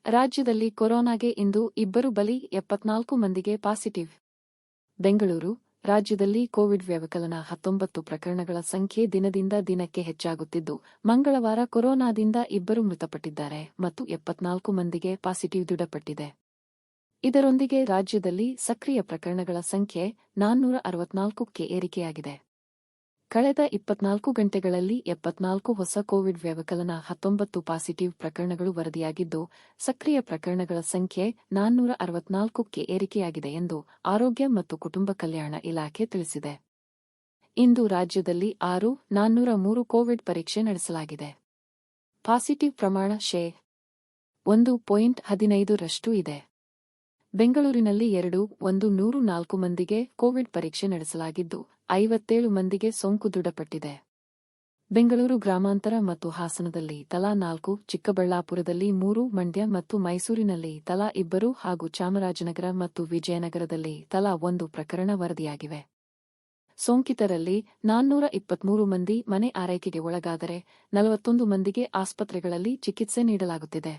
ರಾಜ್ಯದಲ್ಲಿ ಕೊರೋನಾಗೆ ಇಂದು ಇಬ್ಬರು ಬಲಿ, 74 ಮಂದಿಗೆ ಪಾಸಿಟಿವ್. ಬೆಂಗಳೂರು: ರಾಜ್ಯದಲ್ಲಿ ಕೋವಿಡ್ ವ್ಯವಕಲನ 19 ಪ್ರಕರಣಗಳ ಸಂಖ್ಯೆ ದಿನದಿಂದ ದಿನಕ್ಕೆ ಹೆಚ್ಚಾಗುತ್ತಿದ್ದು, ಮಂಗಳವಾರ ಕೊರೋನಾದಿಂದ ಇಬ್ಬರು ಮೃತಪಟ್ಟಿದ್ದಾರೆ ಮತ್ತು 74 ಮಂದಿಗೆ ಪಾಸಿಟಿವ್ ದೃಢಪಟ್ಟಿದೆ. ಇದರೊಂದಿಗೆ ರಾಜ್ಯದಲ್ಲಿ ಸಕ್ರಿಯ ಪ್ರಕರಣಗಳ ಸಂಖ್ಯೆ 464ಕ್ಕೆ ಏರಿಕೆಯಾಗಿದೆ. ಕಳೆದ 24 ಗಂಟೆಗಳಲ್ಲಿ 74 ಹೊಸ ಕೋವಿಡ್ ವ್ಯವಕಲನ 19 ಪಾಸಿಟಿವ್ ಪ್ರಕರಣಗಳು ವರದಿಯಾಗಿದ್ದು, ಸಕ್ರಿಯ ಪ್ರಕರಣಗಳ ಸಂಖ್ಯೆ 464ಕ್ಕೆ ಏರಿಕೆಯಾಗಿದೆ ಎಂದು ಆರೋಗ್ಯ ಮತ್ತು ಕುಟುಂಬ ಕಲ್ಯಾಣ ಇಲಾಖೆ ತಿಳಿಸಿದೆ. ಇಂದು ರಾಜ್ಯದಲ್ಲಿ 403 ಕೋವಿಡ್ ಪರೀಕ್ಷೆ ನಡೆಸಲಾಗಿದೆ. ಪಾಸಿಟಿವ್ ಪ್ರಮಾಣ ಶೇ. 1.15ರಷ್ಟು ಇದೆ. ಬೆಂಗಳೂರಿನಲ್ಲಿ 104 ಮಂದಿಗೆ ಕೋವಿಡ್ ಪರೀಕ್ಷೆ ನಡೆಸಲಾಗಿದ್ದು, 57 ಮಂದಿಗೆ ಸೋಂಕು ದೃಢಪಟ್ಟಿದೆ. ಬೆಂಗಳೂರು ಗ್ರಾಮಾಂತರ ಮತ್ತು ಹಾಸನದಲ್ಲಿ ತಲಾ 4, ಚಿಕ್ಕಬಳ್ಳಾಪುರದಲ್ಲಿ 3, ಮಂಡ್ಯ ಮತ್ತು ಮೈಸೂರಿನಲ್ಲಿ ತಲಾ 2 ಹಾಗೂ ಚಾಮರಾಜನಗರ ಮತ್ತು ವಿಜಯನಗರದಲ್ಲಿ ತಲಾ 1 ಪ್ರಕರಣ ವರದಿಯಾಗಿವೆ. ಸೋಂಕಿತರಲ್ಲಿ 423 ಮಂದಿ ಮನೆ ಆರೈಕೆಗೆ ಒಳಗಾದರೆ, 41 ಮಂದಿಗೆ ಆಸ್ಪತ್ರೆಗಳಲ್ಲಿ ಚಿಕಿತ್ಸೆ ನೀಡಲಾಗುತ್ತಿದೆ.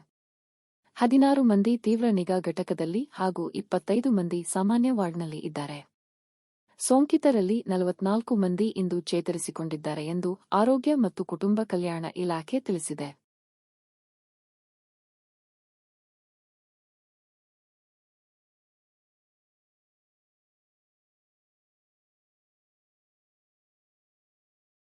16 ಮಂದಿ ತೀವ್ರ ನಿಗಾ ಘಟಕದಲ್ಲಿ ಹಾಗೂ 25 ಮಂದಿ ಸಾಮಾನ್ಯ ವಾರ್ಡ್ನಲ್ಲಿ ಇದ್ದಾರೆ. ಸೋಂಕಿತರಲ್ಲಿ 44 ಮಂದಿ ಇಂದು ಚೇತರಿಸಿಕೊಂಡಿದ್ದಾರೆ ಎಂದು ಆರೋಗ್ಯ ಮತ್ತು ಕುಟುಂಬ ಕಲ್ಯಾಣ ಇಲಾಖೆ ತಿಳಿಸಿದೆ.